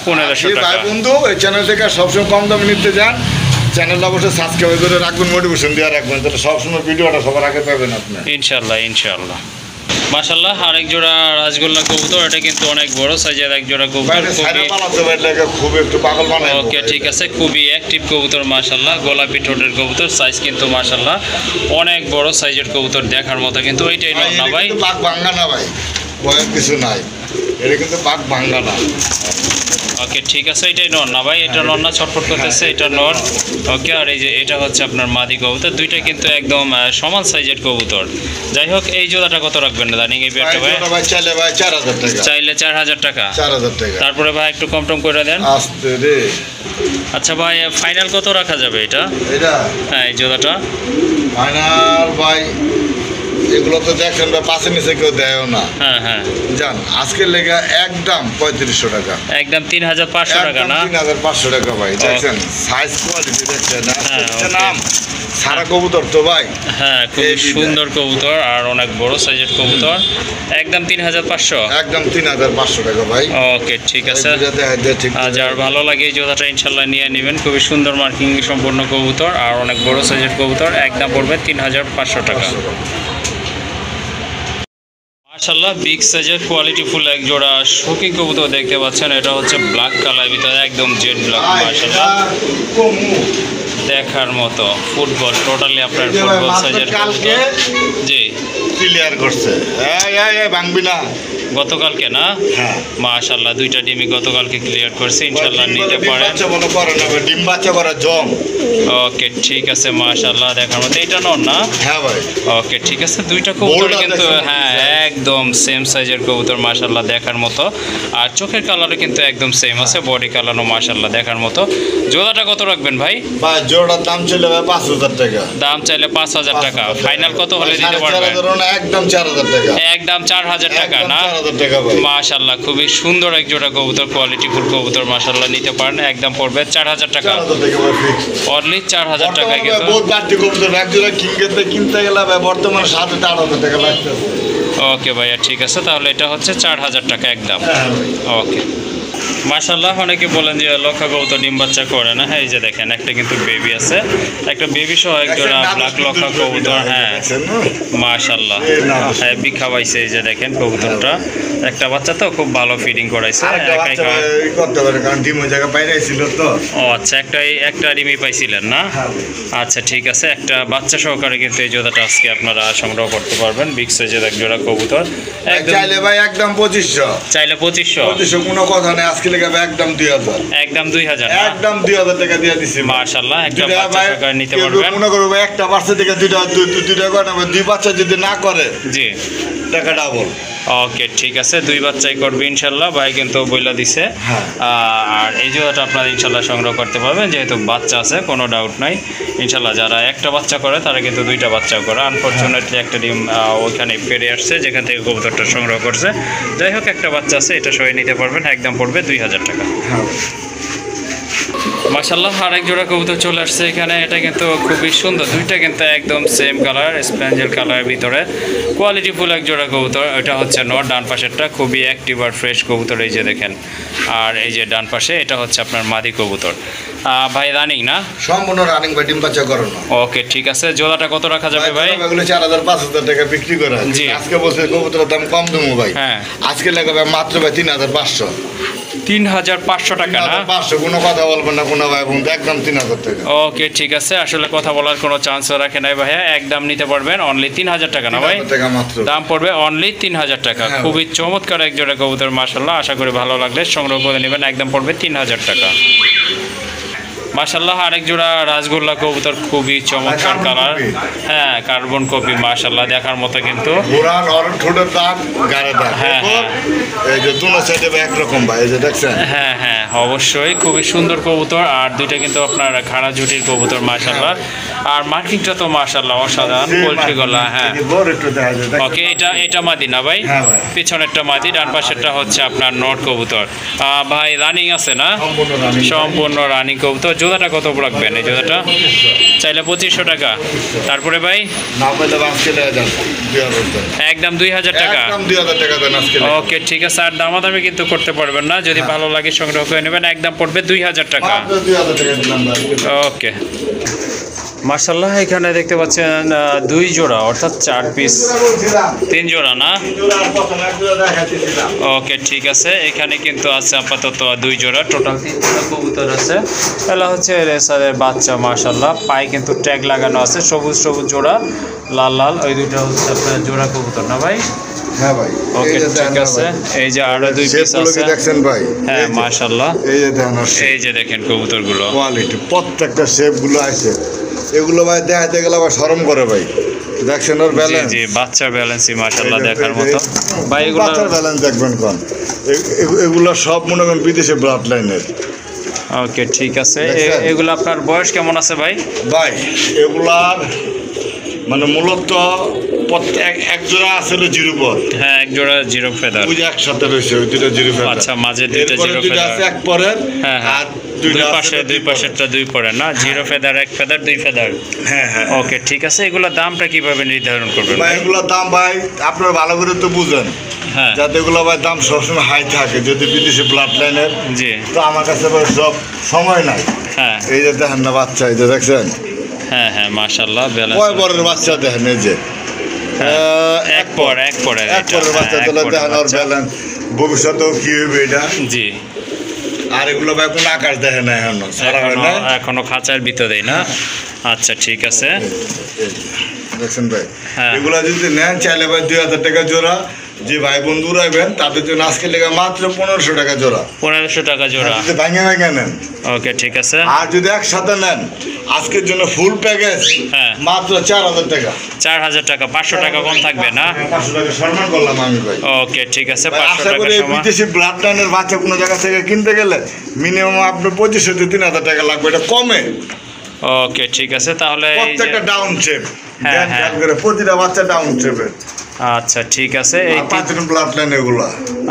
1500 টাকা। ভাই বন্ধু এই চ্যানেল থেকে সবসময় কম দামে নিতে যান, চ্যানেলটা অবশ্যই সাবস্ক্রাইব করে রাখবেন, মোটিভেশন দিয়ে রাখবেন, তাহলে সবসময় ভিডিওটা সবার আগে পাবেন আপনি। ইনশাল্লাহ ইনশাল্লাহ। মাশাআল্লাহ, আরেক জোড়া রাজগোল্লা কবুতর, এটা কিন্তু অনেক বড় সাইজের এক জোড়া কবুতর, খুব একটু পাগল বানায়। ওকে ঠিক আছে, খুবই অ্যাক্টিভ কবুতর মাশাআল্লাহ, গোলাপি ঠোঁটের কবুতর, সাইজ কিন্তু মাশাআল্লাহ অনেক বড় সাইজের কবুতর, দেখার মতো। কিন্তু ওইটাই নর না ভাই? পাক ভাঙ্গা না ভাই, বয়ের কিছু নাই, এটা কিন্তু পাক ভাঙ্গা না। ওকে ঠিক আছে, এটাই নর না ভাই? এটা নর না, ছটফট করতেছে, এটা নর। ওকে, আর এই যে এটা হচ্ছে আপনার মাদি কবুতর, দুইটা কিন্তু একদম সমান সাইজের কবুতর। যাই হোক, এই জোড়াটা কত রাখবেন রানিং এই পেয়ারটা ভাই? চাইলে ভাই 4000 টাকা। চাইলে 4000 টাকা। 4000 টাকা। তারপরে ভাই একটু কম টম করে দেন। আস্তে রে। আচ্ছা ভাই, ফাইনাল কত রাখা যাবে এটা? হ্যাঁ এই জোড়াটা ফাইনাল ভাই, এগুলো তো দেখেন ভাই, পাশে নিচে কেউ দেয়ও না। হ্যাঁ হ্যাঁ, জান আজকের লেগে একদম 3500 টাকা। একদম 3500 টাকা না? 3500 টাকা ভাই। দেখছেন সাইজ কোয়ালিটি দেখছেন, নাম হ্যাঁ, সারা কবুতর তো ভাই। হ্যাঁ, খুব সুন্দর কবুতর আর অনেক বড় সাইজের কবুতর, একদম 3500। একদম 3500 টাকা ভাই। ওকে ঠিক আছে, ঠিক আর যার ভালো লাগে এই জোড়াটা ইনশাল্লাহ নিয়ে নেবেন। খুবই সুন্দর মার্কিং সম্পূর্ণ কবুতর আর অনেক বড় সাইজের কবুতর, একদম পড়বে 3500 টাকা। মাশাআল্লাহ, বিগ সাইজের কোয়ালিটি ফুল এক জোড়া শৌখিন কবুতর দেখতে পাচ্ছেন। এটা হচ্ছে ব্ল্যাক কালার ভিতরে, একদম জেড ব্ল্যাক মাশাআল্লাহ, দেখার মতো ফুটবল, টোটালি আপনার ফুটবল সাইজের কবুতর। জি ক্লিয়ার করছে, ভাঙবি না গতকালকে না? হ্যাঁ মাশাআল্লাহ, দুইটা ডিমই গতকালকে ক্লিয়ার করছে, ইনশাআল্লাহ নিতে পারেন। ডিম বাচ্চা করা জম। ওকে ঠিক আছে মাশাআল্লাহ, দেখার মতো। এটা নর না? হ্যাঁ ভাই। ওকে ঠিক আছে, দুইটা কবুতর কিন্তু হ্যাঁ একদম সেম সাইজের কবুতর মাশাআল্লাহ, দেখার মতো। আর চোখের কালারও কিন্তু একদম সেম আছে, বডি কালারও মাশাআল্লাহ দেখার মতো। জোড়াটা কত রাখবেন ভাই? ভাই জোড়ার দাম চলে ভাই 5000 টাকা। দাম চাইলে 5000 টাকা, ফাইনাল কত হলে দিতে পারবেন? একদম 4000 টাকা। একদম 4000 টাকা না? মাশাআল্লাহ, খুবই সুন্দর এক জোড়া কবুতর, কোয়ালিটি ফুল কবুতর মাশাআল্লাহ, নিতে পারেন। একদম পড়বে 4000 টাকা, অনলি 4000 টাকায়। কিন্তু বহুত বাড়তি কবুতর এক জোড়া কিনতে গেলে ভাই বর্তমানে 7-8 হাজার টাকা লাগতেছে। ওকে ভাইয়া ঠিক আছে, তাহলে এটা হচ্ছে 4000 টাকা একদম। ওকে মাশাআল্লাহ, অনেকে বলেন যে লক্ষা কবুতর ডিম বাচ্চা করে না। হ্যাঁ এই যে দেখেন একটা কিন্তু বেবি আছে, একটা বেবি সহ এক জোড়া ব্ল্যাক লক্ষা কবুতর। হ্যাঁ মাশাআল্লাহ, হ্যাপি খাওয়াইছে। এই যে দেখেন কবুতরটা একটা বাচ্চা তো খুব ভালো ফিডিং করাইছে। ও আচ্ছা, একটা ডিমই পাইছিলেন না? আচ্ছা ঠিক আছে, একটা বাচ্চা সহকারে কিন্তু এই জোড়াটা আজকে আপনারা সংগ্রহ করতে পারবেন। বিগ সাইজের এক জোড়া কবুতর চাইলে ভাই একদম 2500, চাইলে 2500 কোনো কথা নেই। আজকে লেগে একদম 2000, একদম 2000, একদম 2000 টাকা দিয়ে দিছি। মাশাআল্লাহ, একটা বাচ্চা সহকারে নিতে পারবেন। মনে করব একটা বাচ্চা থেকে দুইটা করে না, দুই বাচ্চা যদি না করে জি টাকা ডাবল। ওকে ঠিক আছে, 2 বাচ্চাই করবে ইনশাল্লাহ, ভাই কিন্তু বইলা দিছে। আর এই জোড়াটা আপনারা ইনশাল্লাহ সংগ্রহ করতে পারবেন, যেহেতু বাচ্চা আছে কোনো ডাউট নাই ইনশাল্লাহ। যারা একটা বাচ্চা করে তারা কিন্তু 2টা বাচ্চাও করে। আনফরচুনেটলি একটা ডিম ওইখানে পেরে আসছে যেখান থেকে কবুতরটা সংগ্রহ করছে। যাই হোক একটা বাচ্চা আছে, এটা সবাই নিতে পারবেন, একদম পড়বে 2000 টাকা। মাশাআল্লাহ, আরেক জোড়া কবুতর চলে আসছে এখানে। এটা কিন্তু খুবই সুন্দর, দুইটা কিন্তু একদম সেম কালার, স্প্যাঞ্জেল কালারের ভিতরে কোয়ালিটি ফুল এক জোড়া কবুতর। এটা হচ্ছে নর, ডান পাশেরটা খুবই অ্যাক্টিভ আর ফ্রেশ কবুতর, এই যে দেখেন। আর এই যে ডান পাশে এটা হচ্ছে আপনার মাদি কবুতর। ভাই রানিং না? সম্পূর্ণ রানিং ভাই, ডিম বাচ্চা করানো। ওকে ঠিক আছে, জোড়াটা কত রাখা যাবে ভাই? এগুলো 4000-5000 টাকা বিক্রি করা। জি আজকে বলছে কবুতরের দাম কম দেবো ভাই। হ্যাঁ আজকে লাগাবে মাত্র ভাই 3500। 3500 টাকা না? 500, কোনো কথা বলবেন না কোনো ভাই বন্ধু, একদম 3000 টাকা। ওকে ঠিক আছে, আসলে কথা বলার কোনো চান্সও রাখে নাই ভাইয়া, একদম নিতে পারবেন অনলি 3000 টাকা না ভাই? দাম পড়বে অনলি 3000 টাকা। খুবই চমৎকার এক জোড়া কবুতর মাশাআল্লাহ, আশা করি ভালো লাগলে সংগ্রহ করে নেবেন, একদম পড়বে 3000 টাকা। মাশাআল্লাহ, আরেক জোড়া রাজগোল্লা কবুতর, খুবই চমৎকার কালার। হ্যাঁ কার্বন কপি, মাশাআল্লাহ দেখার মতো কিন্তু। হ্যাঁ হ্যাঁ অবশ্যই, খুবই সুন্দর কবুতর। আর দুইটা কিন্তু আপনার খাড়া ঝুটির কবুতর মাশাআল্লাহ। আর মার্কিংটা তো মাশাআল্লাহ অসাধারণ, পোল্ট্রি গলা। হ্যাঁ ওকে, এটা মাদি না ভাই? পিছনেরটা মাদি, ডান পাশেরটা হচ্ছে আপনার নট কবুতর। ভাই রানিং আছে না? সম্পূর্ণ রানিং কবুতর। জোড়াটা কত রাখবেন এই জোড়াটা? চাইলে 2500 টাকা। তারপরে ভাই একদম 2000 টাকা। ওকে ঠিক আছে, আর দামাদামি কিন্তু করতে পারবেন না, যদি ভালো লাগে সংগ্রহ করে নেবেন, একদম পড়বে 2000 টাকা। ওকে মাশাআল্লাহ, এখানে দেখতে পাচ্ছেন 2 জোড়া, অর্থাৎ 4 পিস, 3 জোড়া না? ওকে ঠিক আছে, এখানে কিন্তু আছে আপাতত 2 জোড়া, টোটাল 3 জোড়া কবুতর আছে। এলা হচ্ছে রেসারের বাচ্চা মাশাআল্লাহ, পায়ে কিন্তু ট্যাগ লাগানো আছে, সবুজ সবুজ জোড়া, লাল লাল, ওই দুইটা হচ্ছে আপনার জোড়া কবুতর না ভাই? হ্যাঁ ভাই। ওকে ঠিক আছে, এই যে আরো 2 পিস আছে দেখছেন ভাই। হ্যাঁ মাশাআল্লাহ, এই যে দেখেন কবুতরগুলো, কোয়ালিটি প্রত্যেকটা শেপগুলো আছে। এগুলো ভাই দেখাতে গেলে আবার শরম করে ভাই। দেখছেন ওর ব্যালেন্স? জি বাচ্চা ব্যালেন্সই মাশাআল্লাহ দেখার মতো ভাই। এগুলো বাচ্চার ব্যালেন্স দেখবেন কোন, এগুলো সব মনে করেন বিদেশি ব্লাড লাইনের। ওকে ঠিক আছে, এগুলো আপনার বয়স কেমন আছে ভাই? ভাই এগুলার মানে মূলত এক জোড়া আছে জিরো পর। হ্যাঁ এক জোড়া জিরো ফেদার, ওই যে একসাথে রয়েছে, ওই দুটো জিরো ফেদার। আচ্ছা মাঝে দুটো জিরো ফেদার আছে এক পরের। হ্যাঁ হ্যাঁ, দুই পাশেরটা 2 পরে না? Zero feather, 1 feather, 2 feather. হ্যাঁ হ্যাঁ ওকে ঠিক আছে, এগুলোর দামটা কিভাবে নির্ধারণ করবেন ভাই? এগুলোর দাম ভাই আপনারা ভালো করে তো বুঝেন, হ্যাঁ, যাতে এগুলো ভাই দাম সবসময় হাই থাকে, যদি বিদেশি ব্লাড লাইনের। জি তো আমার কাছে ভাই সব সময় নাই। হ্যাঁ এই যে দেখেন না বাচ্চা, এই যে দেখছেন। হ্যাঁ হ্যাঁ মাশাআল্লাহ, ব্যালেন্স কয় বরের বাচ্চা দেখেন, এই যে এক পরের বাচ্চা তোলা দেখেন, ওর ব্যালেন্স ভবিষ্যতেও কি হবে এটা। জি, আর এগুলো ভাই কোনো আকাশ দেখে না এখনো খাঁচার ভিতরেই না? আচ্ছা ঠিক আছে, দেখছেন ভাই। হ্যাঁ এগুলো যদি নেন চাইলে ভাই 2000 টাকা জোড়া। যে ভাই বন্ধু রাখবেন তাদের জন্য আজকে লেগে মাত্র 1500 টাকা জোড়া। 1500 টাকা জোড়া যদি ভাঙে ভাঙে নেন। ওকে ঠিক আছে, আর যদি একসাথে নেন আজকের জন্য ফুল প্যাকেজ মাত্র 4000 টাকা। 4000 টাকা, 500 টাকা কম থাকবে না? 500 টাকা সম্মান করলাম আমি ভাই। ওকে ঠিক আছে, 500 টাকা সম্মান। বিদেশি ব্লাড লাইনের বাচ্চা কোনো জায়গা থেকে কিনতে গেলে মিনিমাম আপনার 2500 থেকে 3000 টাকা লাগবে, এটা কমে। ওকে ঠিক আছে, তাহলে প্রত্যেকটা ডাউন শেপ। হ্যাঁ হ্যাঁ, প্রতিটা বাচ্চা ডাউন শেপের। আচ্ছা ঠিক আছে, এই পাঁচজন ব্লাড লাইন এগুলো।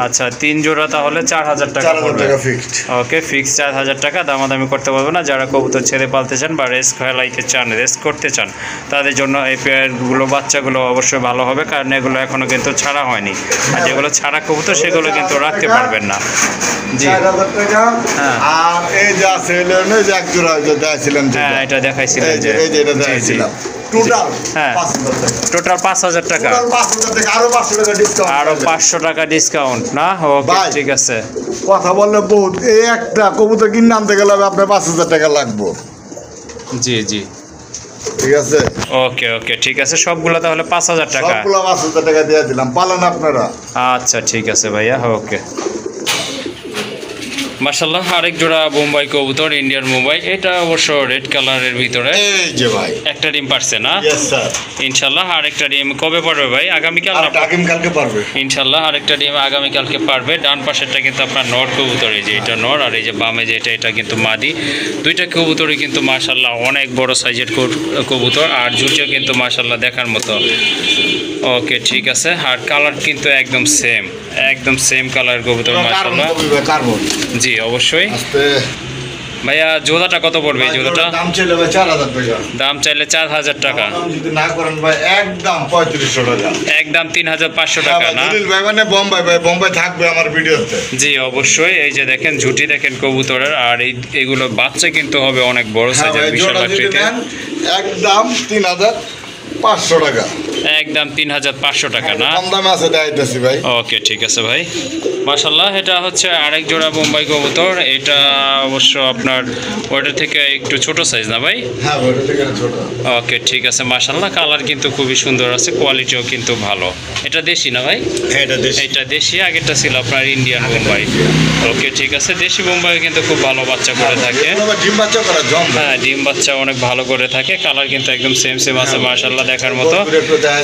আচ্ছা 3 জোড়া তাহলে 4000 টাকা পড়বে। ফিক্সড। ওকে, ফিক্স 4000 টাকা, দামাদামি করতে পারবে না। যারা কবুতর ছেড়ে পালতে চান বা রেস খেলাইতে চান, রেস করতে চান, তাদের জন্য এই পেয়ারগুলো বাচ্চাগুলো অবশ্যই ভালো হবে, কারণ এগুলো এখনো কিন্তু ছাড়া হয়নি। আর যেগুলো ছাড়া কবুতর সেগুলো কিন্তু রাখতে পারবেন না। জি 4000 টাকা। হ্যাঁ। আর এই যে আছে যে এক জোড়া যে দেখাইছিলাম, হ্যাঁ এটা দেখাইছিলেন যে, এই যে এটা দেখাইছিলাম টোটাল হ্যাঁ 5000 টাকা। টোটাল 5000 টাকা, টোটাল 5000 টাকা, আরো 500 টাকা ডিসকাউন্ট, আরো 500 টাকা ডিসকাউন্ট না? ওকে ভাই, ঠিক আছে। কথা বললে বহুত, এই একটা কবুতর কিনে আনতে গেলে আপনার 5000 টাকা লাগবে। জি জি ঠিক আছে, ওকে ওকে ঠিক আছে, সবগুলো তাহলে 5000 টাকা। সবগুলো 5000 টাকা দিয়ে দিলাম, পালেন আপনারা। আচ্ছা ঠিক আছে ভাইয়া, ওকে। মাশাআল্লাহ, আরেক জোড়া বোম্বাই কবুতর, ইন্ডিয়ান বোম্বাই। এটা অবশ্য রেড কালারের ভিতরে। এই যে ভাই, একটা ডিম পারছে না? Yes sir. ইনশাআল্লাহ আরেকটা ডিম কবে পারবে ভাই? আগামীকাল না? টাকিম কালকে পারবে ইনশাআল্লাহ আরেকটা ডিম আগামীকালকে পারবে। ডান পাশেরটা কিন্তু আপনার নর কবুতর, এই যে এটা নর, আর এই যে বামে যে এটা কিন্তু মাদি। দুইটা কবুতরই কিন্তু মাশাআল্লাহ অনেক বড় সাইজের কবুতর, আর ঝুঁটিও কিন্তু মাশাআল্লাহ দেখার মতো। ওকে ঠিক আছে, আর কালার কিন্তু একদম সেম কালার কবুতর মাশাআল্লাহ। জি অবশ্যই ভাইয়া। জোড়াটা কত পড়বে এই জোড়াটা? দাম চাইলে ভাই 4000 টাকা। দাম চাইলে 4000 টাকা। যদি না করেন ভাই একদম 3500 টাকা। একদম 3500 টাকা না? ভাই মানে বোম্বাই থাকবে আমার ভিডিওতে। জি অবশ্যই, এই যে দেখেন ঝুঁটি দেখেন কবুতরের, আর এইগুলো বাচ্চা কিন্তু হবে অনেক বড় সাইজের, বিশাল আকৃতির। একদম 3500 টাকা। একদম 3500 টাকা না? কম দামে আছে দেখাইতেছি ভাই। ওকে ঠিক আছে ভাই। মাশাআল্লাহ, এটা হচ্ছে আরেক জোড়া বোম্বাই কবুতর। এটা অবশ্য আপনার ওইটা থেকে একটু ছোট সাইজ না ভাই? হ্যাঁ ওইটা থেকে ছোট। ওকে ঠিক আছে, মাশাআল্লাহ কালার কিন্তু খুবই সুন্দর আছে, কোয়ালিটিও কিন্তু ভালো। এটা দেশি না ভাই? হ্যাঁ এটা দেশি। এটা দেশি, আগেরটা ছিল আপনার ইন্ডিয়ান বোম্বাই। ওকে ঠিক আছে, দেশি বোম্বাই কিন্তু খুব ভালো বাচ্চা করে থাকে। ডিম বাচ্চা করা জম। হ্যাঁ ডিম বাচ্চা অনেক ভালো করে থাকে, কালার কিন্তু একদম সেম আছে মাশাআল্লাহ দেখার মতো।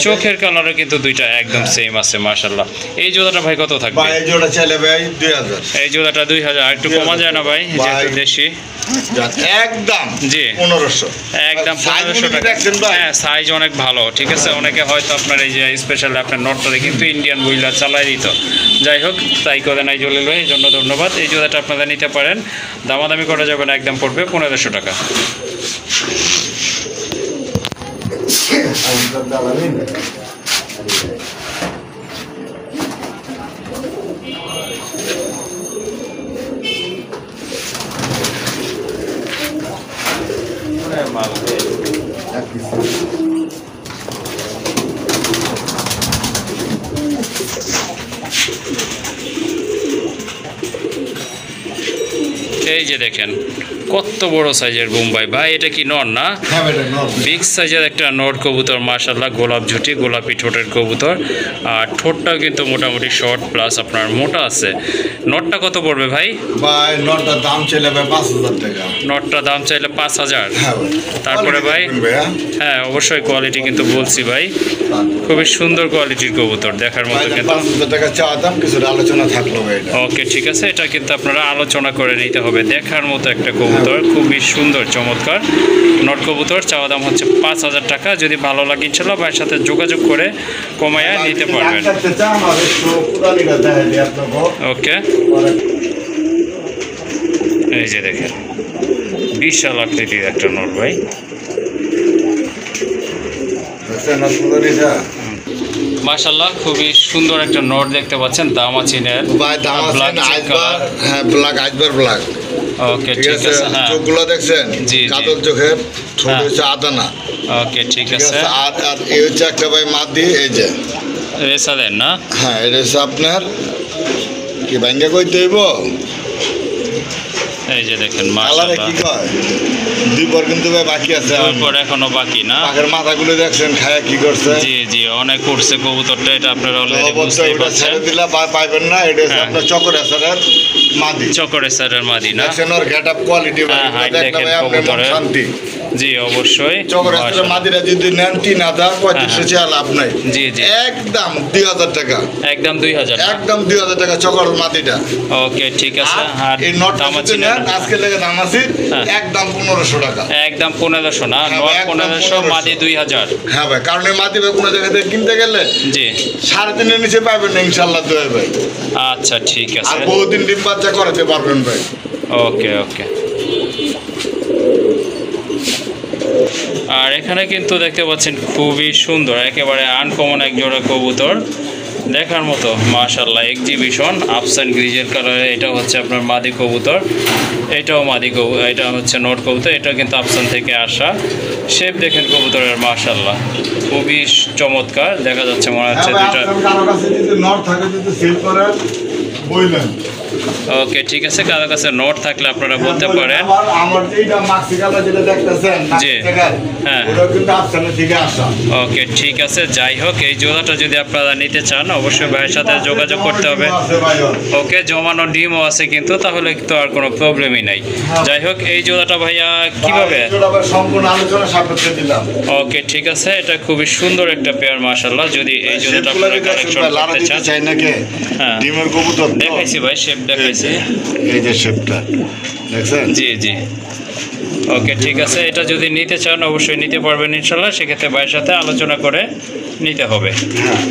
চোখের কালারও কিন্তু দুইটা একদম সেম আছে মাশাআল্লাহ। এই জোড়াটা ভাই কত থাকবে? ভাই এই জোড়া চাইলে ভাই 2000। এই জোড়াটা 2000, আর একটু কমা যায় না ভাই যেহেতু দেশি? একদম জি 1500। একদম 1500 টাকা। হ্যাঁ সাইজ অনেক ভালো, ঠিক আছে। অনেকে হয়তো আপনার এই যে স্পেশাল আপনার নটটারে কিন্তু ইন্ডিয়ান বইলা চালাই দিত। যাই হোক, তাই করে নাই জলিল ভাই, এই জন্য ধন্যবাদ। এই জোড়াটা আপনারা নিতে পারেন, দামাদামি করা যাবে না, একদম পড়বে 1500 টাকা। এই যে দেখেন কত বড় সাইজের বোম্বাই ভাই, এটা কি নর না? বিগ সাইজের একটা নর কবুতর মাশাআল্লাহ, গোলাপ ঝুটি, গোলাপি ঠোঁটের কবুতর, আর ঠোঁটটাও কিন্তু মোটামুটি শর্ট প্লাস আপনার মোটা আছে। নটটা কত পড়বে ভাই? ভাই নটটার দাম চাইলে ভাই 5000 টাকা। নটটা দাম চাইলে 5000। হ্যাঁ তারপরে ভাই? হ্যাঁ অবশ্যই কোয়ালিটি কিন্তু বলছি ভাই, খুবই সুন্দর কোয়ালিটির কবুতর, দেখার মতো কিন্তু। 5000 টাকা চা দাম, কিছু আলোচনা থাকলো ভাই। ওকে ঠিক আছে, এটা কিন্তু আপনারা আলোচনা করে নিতে হবে। দেখার মতো একটা কবুতর, খুবই সুন্দর চমৎকার নট কবুতর। চাওয়া দাম হচ্ছে 5000 টাকা। যদি ভালো লাগে ইনশাআল্লাহ ভাইয়ের সাথে যোগাযোগ করে কমাইয়া নিতে পারবেন। ওকে এই যে দেখেন বিশাল আকৃতির একটা নট ভাই। মাশাআল্লাহ খুবই সুন্দর একটা নট দেখতে পাচ্ছেন, দামাচিনের ভাই দামাচিন আইসবার। হ্যাঁ ব্ল্যাক, আইসবার ব্ল্যাক। ওকে ঠিক আছে। হ্যাঁ চোখগুলো দেখছেন? জি কাতল চোখের, ঠোঁট হচ্ছে আদানা। ওকে ঠিক আছে। আর এই হচ্ছে একটা ভাই মাদি, এই যে রেসালের না? হ্যাঁ এটা হচ্ছে আপনার কি ব্যাঙ্গে কইতে হইব। এই যে দেখেন মাশাআল্লাহ কি কয় দুইবার কিন্তু ভাই বাকি আছে, দুইবার এখনো বাকি না? পাখের মাথাগুলো দেখছেন খায়া কি করছে? জি জি অনেক উঠছে কবুতরটা, এটা আপনারা অলরেডি বুঝতেই পারছেন। ছেড়ে দিলা পাইবেন না, এটা হচ্ছে আপনার চক্কর এসারের মাদি। চক্কর এসারের মাদি না? দেখছেন ওর গেটআপ কোয়ালিটি ভাই, দেখেন ভাই আপনি শান্তি। জি অবশ্যই। চক্কর এসারের মাদিরা যদি নেন 3000 3500 চেয়ে লাভ নাই। জি জি একদম 2000 টাকা। একদম 2000, একদম 2000 টাকা চক্কর মাদিটা। ওকে ঠিক আছে। আর এই নটটা যদি নেন নেন আজকে লেগে দাম আছে একদম 1500 টাকা, একদম 1500 না, নর 1500, মাদি 2000। হ্যাঁ ভাই, কারণ এই মাদি ভাই কোনো জায়গা থেকে কিনতে গেলে জি 3.5 এর নিচে পাবেন না ইনশাআল্লাহ দোয়া ভাই। আচ্ছা ঠিক আছে, আর বহুদিন ডিম বাচ্চা করাতে পারবেন ভাই। ওকে ওকে। আর এখানে কিন্তু দেখতে পাচ্ছেন খুবই সুন্দর, একেবারে আনকমন এক জোড়া কবুতর, দেখার মতো মাশাআল্লাহ, এক্সিবিশন আফসান গ্রিজের কালারে। এটা হচ্ছে আপনার মাদি কবুতর, এটাও মাদি কবুতর, এটা হচ্ছে নট কবুতর, এটা কিন্তু আফসান থেকে আসা। শেপ দেখেন কবুতরের মাশাআল্লাহ খুবই চমৎকার, দেখা যাচ্ছে মনে হচ্ছে দুইটা। ওকে ঠিক আছে, কারো কাছে নোট থাকলে আপনারা বলতে পারেন। জি হ্যাঁ ওকে ঠিক আছে। যাই হোক, এই জোড়াটা যদি আপনারা নিতে চান অবশ্যই ভাইয়ের সাথে যোগাযোগ করতে হবে। ওকে, জমানো ডিমও আছে কিন্তু, তাহলে তো আর কোনো প্রবলেমই নাই। যাই হোক, এই জোড়াটা ভাইয়া কিভাবে? ওকে ঠিক আছে, এটা খুবই সুন্দর একটা পেয়ার মাশাআল্লাহ। যদি এই জোড়াটা আপনারা কালেকশন করতে চান, হ্যাঁ দেখাইছি ভাই, শেপ দেখাইছি, এই যে শেপটা দেখছেন? জি জি ওকে ঠিক আছে। এটা যদি নিতে চান অবশ্যই নিতে পারবেন ইনশাল্লাহ, সেক্ষেত্রে ভাইয়ের সাথে আলোচনা করে নিতে হবে। হ্যাঁ